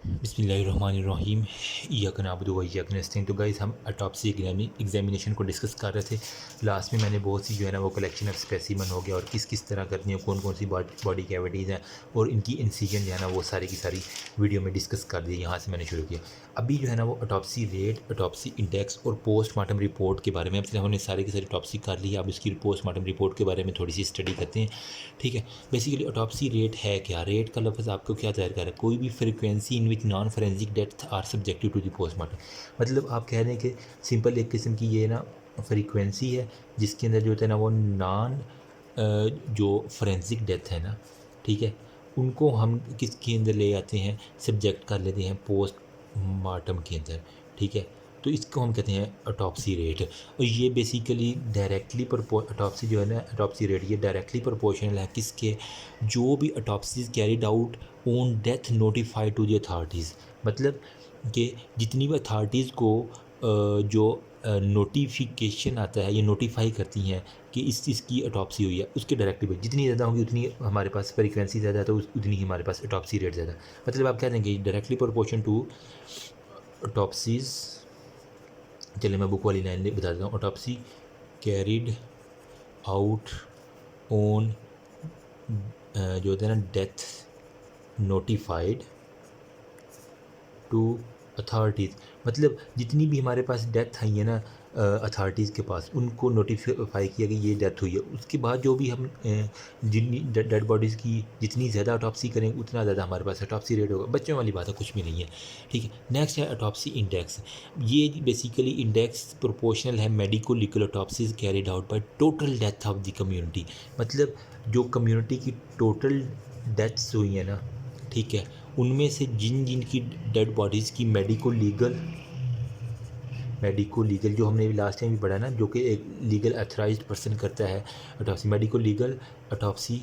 बिस्मिल्लाहिर्रहमानिर्रहीम इय्याक नअबुदु व इय्याक नस्तईन। तो गाइस हम ऑटोप्सी एग्जामिनेशन को डिस्कस कर रहे थे। लास्ट में मैंने बहुत सी जो है ना वो कलेक्शन ऑफ स्पेसिमन हो गया और किस किस तरह करनी है, कौन कौन सी बॉडी कैविटीज़ हैं और इनकी इंसिजन जो है ना वो सारी की सारी वीडियो में डिस्कस कर दी। यहाँ से मैंने शुरू किया। अभी जो है ना वो ऑटोप्सी रेट, ऑटोप्सी इंडेक्स और पोस्टमार्टम रिपोर्ट के बारे में अब हमने सारी की सारी ऑटोप्सी कर ली है। अब इसकी पोस्टमार्टम रिपोर्ट के बारे में थोड़ी सी स्टडी करते हैं। ठीक है, बेसिकली ऑटोप्सी रेट है क्या? रेट का लफ्ज़ आपको क्या तैयार कर रहा है? कोई भी frequency in which non forensic death are subjective to the postmortem. मतलब आप कह रहे हैं कि सिंपल एक किस्म की ये ना फ्रीक्वेंसी है जिसके अंदर जो होता है ना वो नॉन जो फोरेंसिक डेथ है ना, ठीक है, उनको हम किसके अंदर ले आते हैं, सब्जेक्ट कर लेते हैं पोस्टमार्टम के अंदर। ठीक है, तो इसको हम कहते हैं ऑटोप्सी रेट। और ये बेसिकली डायरेक्टली ऑटोप्सी जो है ना, ऑटोप्सी रेट ये डायरेक्टली प्रोपोर्शनल है किसके? जो भी autopsies carried out on death notified to the authorities. मतलब कि जितनी भी अथॉरिटीज़ को जो नोटिफिकेशन आता है, ये नोटिफाई करती हैं कि इस चीज़ की ऑटोप्सी हुई है, उसके डायरेक्टली पे जितनी ज़्यादा होगी उतनी हमारे पास फ्रीक्वेंसी ज़्यादा है, तो उतनी ही हमारे पास ऑटोप्सी रेट ज़्यादा। मतलब आप कह देंगे डायरेक्टली प्रोपोर्शन टू ऑटोप्सीज़। चलिए मैं बुक वाली लाइन बता देता हूँ। ऑटोप्सी कैरिड आउट ऑन जो होता है ना डेथ नोटिफाइड टू अथॉरिटीज़। मतलब जितनी भी हमारे पास डेथ आई है ना अथॉरिटीज़ के पास, उनको नोटिफाई किया कि ये डेथ हुई है। उसके बाद जो भी हम जितनी डेड बॉडीज़ की जितनी ज़्यादा ऑटोप्सी करेंगे उतना ज़्यादा हमारे पास ऑटोप्सी रेट होगा। बच्चों वाली बात है, कुछ भी नहीं है। ठीक है, नेक्स्ट है ऑटोप्सी इंडेक्स। ये बेसिकली इंडेक्स प्रोपोर्शनल है medico legal autopsies carried out by total death of the community. मतलब जो कम्युनिटी की टोटल डेथ्स हुई हैं ना, ठीक है, उनमें से जिन जिन की डेड बॉडीज़ की मेडिको लीगल जो हमने लास्ट टाइम भी पढ़ा ना, जो कि एक लीगल अथराइज्ड पर्सन करता है ऑटोप्सी, मेडिको लीगल ऑटोप्सी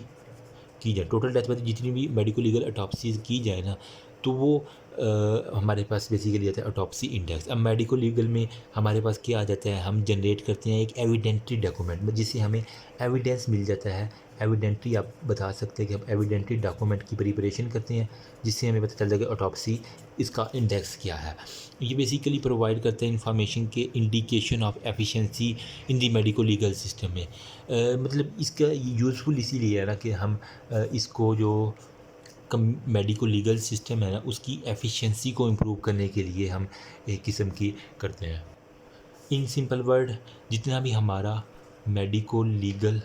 की जाए। टोटल डेथ में जितनी भी मेडिको लीगल ऑटोप्सीज़ की जाए ना, तो वो हमारे पास बेसिकली आता है ऑटोप्सी इंडेक्स। अब मेडिको लीगल में हमारे पास क्या आ जाता है, हम जनरेट करते हैं एक एविडेंट्री डॉक्यूमेंट जिससे हमें एविडेंस मिल जाता है। एविडेंट्री आप बता सकते हैं कि हम एविडेंट्री डॉक्यूमेंट की प्रिपरेशन करते हैं जिससे हमें पता चलता है कि ऑटोप्सी इसका इंडेक्स क्या है। ये बेसिकली प्रोवाइड करते हैं इंफॉर्मेशन के indication of efficiency in the medico legal system में। मतलब इसका यूज़फुल इसीलिए है ना कि हम इसको जो मेडिको लीगल सिस्टम है ना उसकी एफिशिएंसी को इम्प्रूव करने के लिए हम एक किस्म की करते हैं। इन सिंपल वर्ड, जितना भी हमारा मेडिको लीगल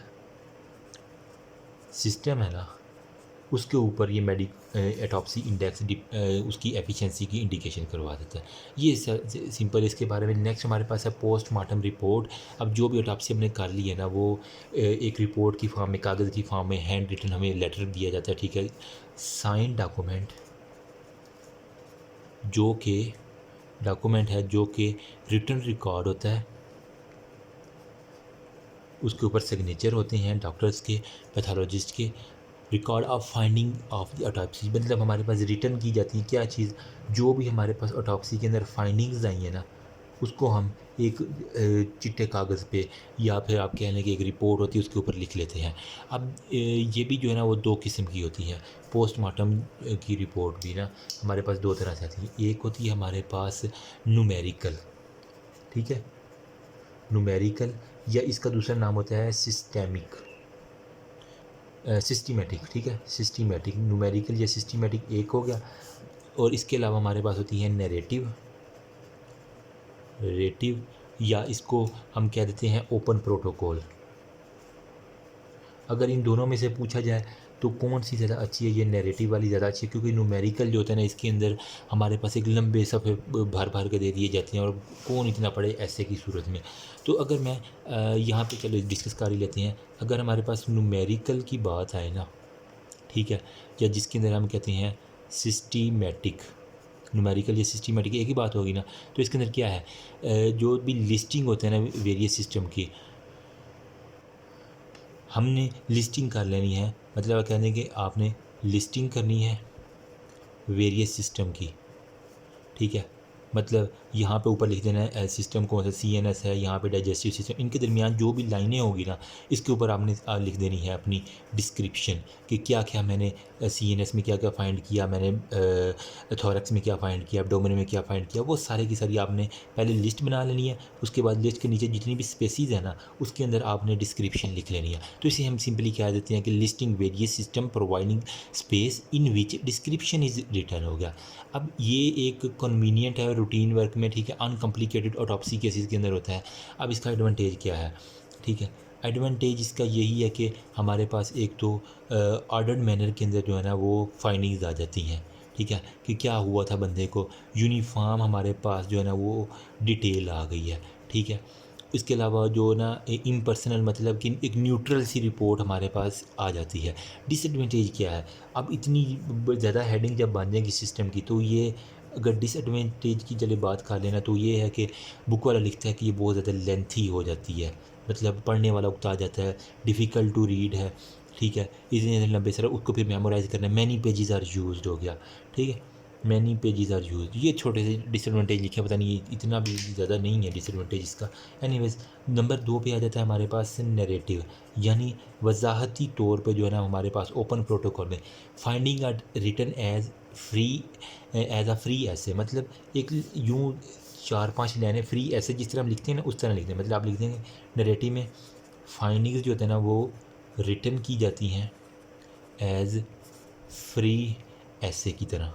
सिस्टम है ना उसके ऊपर ये ऑटोप्सी इंडेक्स उसकी एफिशिएंसी की इंडिकेशन करवा देता है। ये सिंपल इसके बारे में। नेक्स्ट हमारे पास है पोस्टमार्टम रिपोर्ट। अब जो भी ऑटोप्सी हमने कर ली है ना वो एक रिपोर्ट की फॉर्म में, कागज़ की फॉर्म में, हैंड रिटन हमें लेटर दिया जाता है। ठीक है, साइन डॉक्यूमेंट जो कि रिटन रिकॉर्ड होता है, उसके ऊपर सिग्नेचर होते हैं डॉक्टर्स के, पैथोलॉजिस्ट के। Record of finding of the autopsy, मतलब हमारे पास रिटर्न की जाती है क्या चीज़, जो भी हमारे पास ऑटोप्सी के अंदर फाइंडिंग्स आई हैं ना उसको हम एक चिट्टे कागज़ पे या फिर आप कह लें कि एक रिपोर्ट होती है उसके ऊपर लिख लेते हैं। अब ये भी जो है ना वो दो किस्म की होती हैं। पोस्टमार्टम की रिपोर्ट भी ना हमारे पास दो तरह से आती है। एक होती है हमारे पास न्यूमेरिकल, ठीक है, न्यूमेरिकल, या इसका दूसरा नाम होता है सिस्टमेटिक। ठीक है, सिस्टमेटिक, न्यूमेरिकल या सिस्टमेटिक एक हो गया। और इसके अलावा हमारे पास होती है नरेटिव, या इसको हम कह देते हैं ओपन प्रोटोकॉल। अगर इन दोनों में से पूछा जाए तो कौन सी ज़्यादा अच्छी है, ये नैरेटिव वाली ज़्यादा अच्छी है, क्योंकि न्यूमेरिकल जो होता है ना इसके अंदर हमारे पास एक लंबे सफ़े भर भर के दे दिए जाते हैं और कौन इतना पढ़े ऐसे की सूरत में। तो अगर मैं यहाँ पे चलो डिस्कस कर ही लेते हैं। अगर हमारे पास न्यूमेरिकल की बात आए ना, ठीक है, या जिसके अंदर हम कहते हैं सिस्टीमेटिक, न्यूमेरिकल या सिस्टमेटिक एक ही बात होगी ना, तो इसके अंदर क्या है, जो भी लिस्टिंग होते हैं ना वेरियस सिस्टम की, हमने लिस्टिंग कर लेनी है। मतलब कहने कि आपने लिस्टिंग करनी है वेरियस सिस्टम की, ठीक है। मतलब यहाँ पे ऊपर लिख देना है सिस्टम कौन सा CNS है, यहाँ पे डाइजेस्टिव सिस्टम, इनके दरमियान जो भी लाइनें होगी ना इसके ऊपर आपने लिख देनी है अपनी डिस्क्रिप्शन कि क्या क्या मैंने CNS में क्या क्या फाइंड किया, मैंने थोरैक्स में क्या फाइंड किया, एब्डोमेन में क्या फाइंड किया, वो सारे की सारी आपने पहले लिस्ट बना लेनी है। उसके बाद लिस्ट के नीचे जितनी भी स्पेसीज़ है ना उसके अंदर आपने डिस्क्रिप्शन लिख लेनी है। तो इसे हम सिंपली कह देते हैं कि listing various system providing space in which description is return हो गया। अब ये एक कन्वीनियंट है रूटीन वर्क में, ठीक है, अनकम्प्लिकेटेड ऑटोप्सी केसेस के अंदर होता है। अब इसका एडवांटेज क्या है, ठीक है, एडवांटेज इसका यही है कि हमारे पास एक तो ऑर्डर्ड मैनर के अंदर जो है ना वो फाइंडिंग्स आ जाती हैं, ठीक है, कि क्या हुआ था बंदे को, यूनिफॉर्म हमारे पास जो है ना वो डिटेल आ गई है, ठीक है। इसके अलावा जो ना इम्पर्सनल मतलब कि एक न्यूट्रल सी रिपोर्ट हमारे पास आ जाती है। डिसएडवांटेज क्या है, अब इतनी ज़्यादा हेडिंग जब बन जाएगी सिस्टम की तो ये अगर डिसएडवांटेज की चले बात कर लेना तो ये है कि बुक वाला लिखता है कि ये बहुत ज़्यादा लेंथी हो जाती है, मतलब पढ़ने वाला उकता जाता है, डिफ़िकल्ट टू रीड है, ठीक है, इतने लंबे सर उसको फिर मेमोराइज़ करना है, मैनी पेजेस आर यूज्ड हो गया, ठीक है, मैनी पेजेस आर यूज, ये छोटे से डिसएडवांटेज लिखे, पता नहीं इतना भी ज़्यादा नहीं है डिसएडवांटेज इसका। एनीवेज नंबर 2 पे आ जाता है हमारे पास नैरेटिव, यानी वजाहती तौर पे जो है ना हमारे पास ओपन प्रोटोकॉल में finding are written as a free ऐसे, मतलब एक यूँ 4-5 लाइनें फ्री ऐसे जिस तरह हम लिखते हैं ना उस तरह लिखते हैं। मतलब आप लिख देंगे नैरेटिव में फाइंडिंग्स जो होते हैं ना वो रिटन की जाती हैं एज फ्री ऐसे की तरह,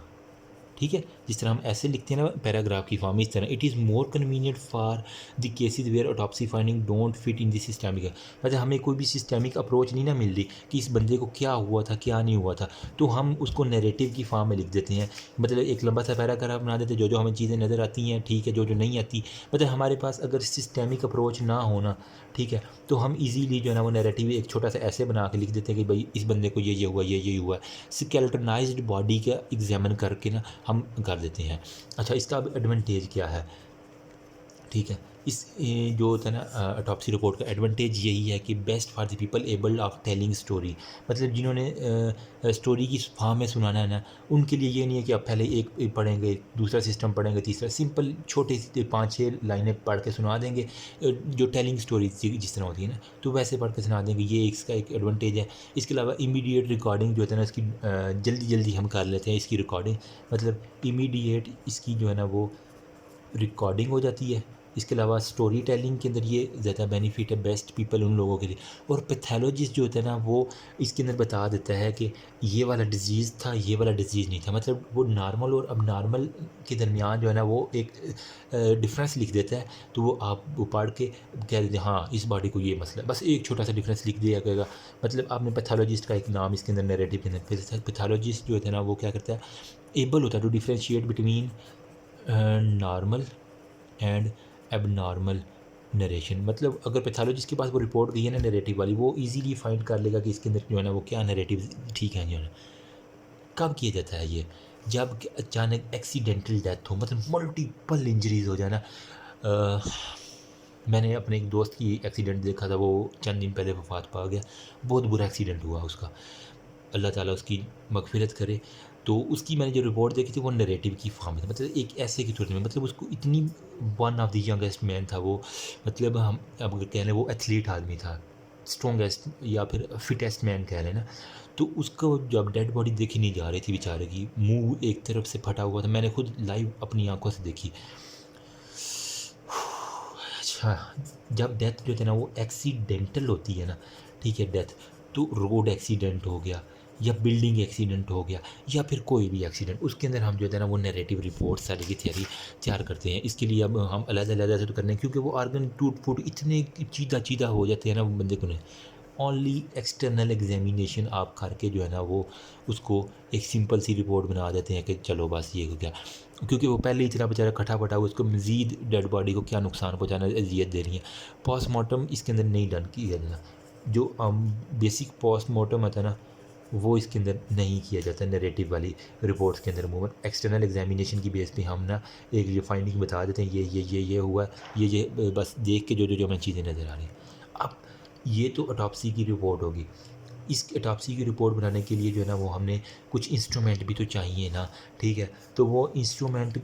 ठीक है, जिस तरह हम ऐसे लिखते हैं ना पैराग्राफ की फॉर्म में, इस तरह। It is more convenient for the cases where autopsy finding don't fit in the systemic, मतलब हमें कोई भी सिस्टमिक अप्रोच नहीं ना मिल रही कि इस बंदे को क्या हुआ था क्या नहीं हुआ था, तो हम उसको नैरेटिव की फॉर्म में लिख देते हैं। मतलब एक लंबा सा पैराग्राफ बना देते हैं, जो जो हमें चीज़ें नज़र आती हैं, ठीक है, जो जो नहीं आती, मतलब हमारे पास अगर सिस्टमिक अप्रोच ना होना, ठीक है, तो हम इजीली जो है ना वो नैरेटिव एक छोटा सा ऐसे बना के लिख देते हैं कि भाई इस बंदे को ये हुआ, ये हुआ। स्केलेटनाइज्ड बॉडी का एग्जामिन करके ना हम कर देते हैं। अच्छा, इसका अब एडवांटेज क्या है, ठीक है, इस जो होता है ना ऑटोप्सी रिपोर्ट का एडवांटेज यही है कि best for the people able of telling story, मतलब जिन्होंने स्टोरी की फॉर्म में सुनाना है ना उनके लिए ये नहीं है कि आप पहले एक पढ़ेंगे, दूसरा सिस्टम पढ़ेंगे, तीसरा, सिंपल छोटे 5-6 लाइनें पढ़ के सुना देंगे, जो टेलिंग स्टोरी जिस तरह होती है ना तो वैसे पढ़ के सुना देंगे, ये इसका एक एडवांटेज है। इसके अलावा इमीडिएट रिकॉर्डिंग जो होता है ना इसकी जल्दी जल्दी हम कर लेते हैं इसकी रिकॉर्डिंग, मतलब इमीडिएट इसकी जो है ना वो रिकॉर्डिंग हो जाती है। इसके अलावा स्टोरी टेलिंग के अंदर ये ज़्यादा बेनिफिट है बेस्ट पीपल उन लोगों के लिए। और पैथोलॉजिस्ट जो होता है ना वो इसके अंदर बता देता है कि ये वाला डिज़ीज़ था, ये वाला डिज़ीज़ नहीं था, मतलब वो नॉर्मल और अब नॉर्मल के दरमियान जो है ना वो एक डिफरेंस लिख देता है। तो वो आप वो पढ़ के कह देते हैं हाँ इस बॉडी को ये मसला, बस एक छोटा सा डिफरेंस लिख दिया गएगा। मतलब आपने पैथोलॉजिस्ट का एक नाम इसके अंदर नैरेटिव के अंदर, पैथोलॉजिस्ट जो होता है ना वो क्या करता है, एबल होता है to differentiate between normal and abnormal narration. मतलब अगर पैथोलॉजिस्ट के पास वो रिपोर्ट गई है ना नैरेटिव वाली, वो इजीली फाइंड कर लेगा कि इसके अंदर जो है ना वो क्या नैरेटिव ठीक है जो है। कब किया जाता है ये, जब अचानक एक्सीडेंटल डेथ हो, मतलब मल्टीपल इंजरीज हो जाए ना। मैंने अपने एक दोस्त की एक्सीडेंट देखा था, वो चंद दिन पहले वफात पा गया, बहुत बुरा एक्सीडेंट हुआ उसका, अल्लाह ताला उसकी मगफिरत करे। तो उसकी मैंने जो रिपोर्ट देखी थी वो नैरेटिव की फॉर्म में था, मतलब एक ऐसे की सूरत में, मतलब उसको इतनी one of the youngest man था वो, मतलब हम अब अगर कह लें वो एथलीट आदमी था, स्ट्रॉन्गेस्ट या फिर फिटेस्ट मैन कह लें ना। तो उसको जब डेड बॉडी देखी नहीं जा रही थी बेचारे की, मुंह एक तरफ से फटा हुआ था, मैंने खुद लाइव अपनी आंखों से देखी। अच्छा, जब डेथ जो है ना वो एक्सीडेंटल होती है ना, ठीक है, डेथ तो रोड एक्सीडेंट हो गया या बिल्डिंग एक्सीडेंट हो गया या फिर कोई भी एक्सीडेंट, उसके अंदर हम जो है ना वो नैरेटिव रिपोर्ट सारी की थियरी तैयार करते हैं। इसके लिए अब हम अलग-अलग से तो करने हैं क्योंकि वो ऑर्गन टूट-फूट इतने चीदा-चीदा हो जाते हैं ना वो बंदे को नहीं। ओनली एक्सटर्नल एग्जामिनेशन आप करके जो है ना वो उसको एक सिंपल सी रिपोर्ट बना देते हैं कि चलो बस ये हो गया, क्योंकि वो पहले ही इतना बेचारा खटा पटा उसको मज़ीद डेड बॉडी को क्या नुकसान पहुँचाना, अजियत दे रही है। पोस्टमार्टम इसके अंदर नहीं डन किया जाना, जो बेसिक पोस्टमार्टम होता है ना वो इसके अंदर नहीं किया जाता नैरेटिव वाली रिपोर्ट्स के अंदर। अमूमन एक्सटर्नल एग्जामिनेशन की बेस पे हम ना एक ये फाइंडिंग बता देते हैं, ये हुआ, ये बस देख के जो जो जो हमें चीज़ें नज़र आ रही हैं। अब ये तो ऑटोप्सी की रिपोर्ट होगी। इस ऑटोप्सी की रिपोर्ट बनाने के लिए जो है ना वो हमने कुछ इंस्ट्रूमेंट भी तो चाहिए ना, ठीक है। तो वो इंस्ट्रूमेंट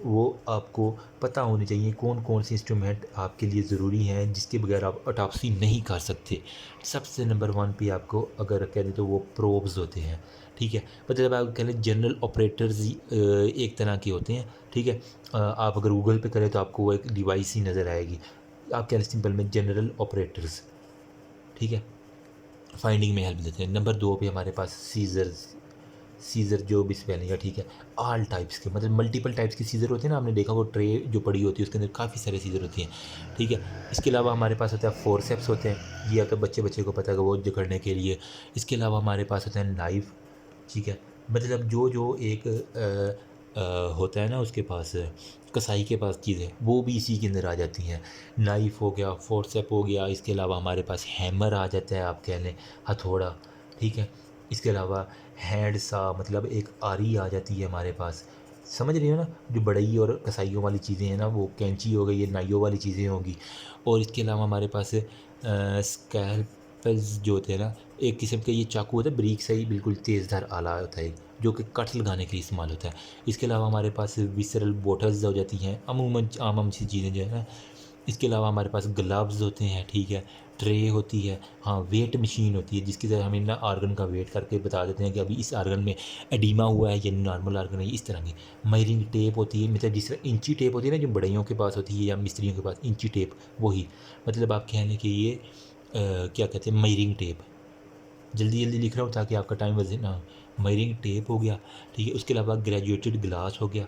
वो आपको पता होने चाहिए कौन कौन से इंस्ट्रूमेंट आपके लिए ज़रूरी हैं जिसके बगैर आप ऑटोप्सी नहीं कर सकते। सबसे नंबर 1 पे आपको अगर कह दें तो वो प्रोब्स होते हैं, ठीक है। मतलब आप कह लें जनरल ऑपरेटर्स ही एक तरह के होते हैं, ठीक है। आप अगर गूगल पे करें तो आपको वो एक डिवाइस ही नज़र आएगी। आप कह लें सिंपल में जनरल ऑपरेटर्स, ठीक है। फाइंडिंग में हेल्प देते हैं। नंबर 2 पे हमारे पास सीज़र जो भी स्पेलिंग है, ठीक है। ऑल टाइप्स के मतलब मल्टीपल टाइप्स के सीज़र होते हैं ना, आपने देखा वो ट्रे जो पड़ी होती है उसके अंदर काफ़ी सारे सीज़र होती हैं, ठीक है। इसके अलावा हमारे पास होता है फोरसेप्स होते हैं, ये तो बच्चे बच्चे को पता है कि वो जकड़ने के लिए। इसके अलावा हमारे पास होता है नाइफ, ठीक है। मतलब जो जो एक होता है ना उसके पास, कसाई के पास चीज़ें वो भी इसी के अंदर आ जाती हैं। नाइफ हो गया, फोरसेप हो गया, इसके अलावा हमारे पास हैमर आ जाता है, आप कह लें हथौड़ा, ठीक है। इसके अलावा हैंड सा मतलब एक आरी आ जाती है हमारे पास, समझ रही हो ना, जो बढ़ई और कसाइयों वाली चीज़ें हैं ना, वो कैंची हो गई, ये नाइयों वाली चीज़ें होंगी। और इसके अलावा हमारे पास स्कैल्पेल्स जो होते हैं ना, एक किस्म का ये चाकू होता है बारीक सा ही, बिल्कुल तेज़धार आला होता है जो कि कट लगाने के लिए इस्तेमाल होता है। इसके अलावा हमारे पास विसरल बॉटल्स हो जाती हैं, अमूमन आम आम सी चीज़ें जो है ना। इसके अलावा हमारे पास ग्लव्स होते हैं, ठीक है। ट्रे होती है, हाँ वेट मशीन होती है जिसकी तरह हमें ना आर्गन का वेट करके बता देते हैं कि अभी इस आर्गन में एडीमा हुआ है या नॉर्मल आर्गन है, इस तरह की। मेजरिंग टेप होती है, मतलब जिस तरह इंची टेप होती है ना जो बढ़इयों के पास होती है या मिस्त्रियों के पास, इंची टेप वही। मतलब आप कहने कि ये क्या कहते हैं, मेजरिंग टेप। जल्दी जल्दी लिख रहा हूँ ताकि आपका टाइम वजे ना। मेजरिंग टेप हो गया, ठीक है। उसके अलावा ग्रेजुएटेड ग्लास हो गया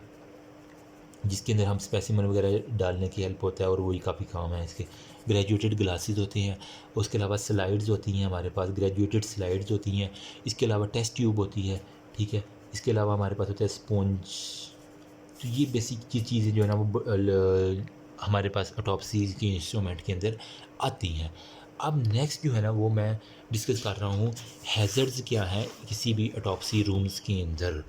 जिसके अंदर हम स्पेसिमन वगैरह डालने की हेल्प होता है और वही काफ़ी काम है इसके। ग्रेजुएटेड ग्लासेस होती हैं। उसके अलावा स्लाइड्स होती हैं हमारे पास, ग्रेजुएटेड स्लाइड्स होती हैं। इसके अलावा टेस्ट ट्यूब होती है, ठीक है। इसके अलावा हमारे पास होता है स्पॉन्ज। तो ये बेसिक चीज़ें जो है ना वो हमारे पास ऑटोप्सी के इंस्ट्रूमेंट के अंदर आती हैं। अब नेक्स्ट जो है ना वो मैं डिस्कस कर रहा हूँ हैज़र्ड्स क्या हैं किसी भी ऑटोप्सी रूम्स के अंदर।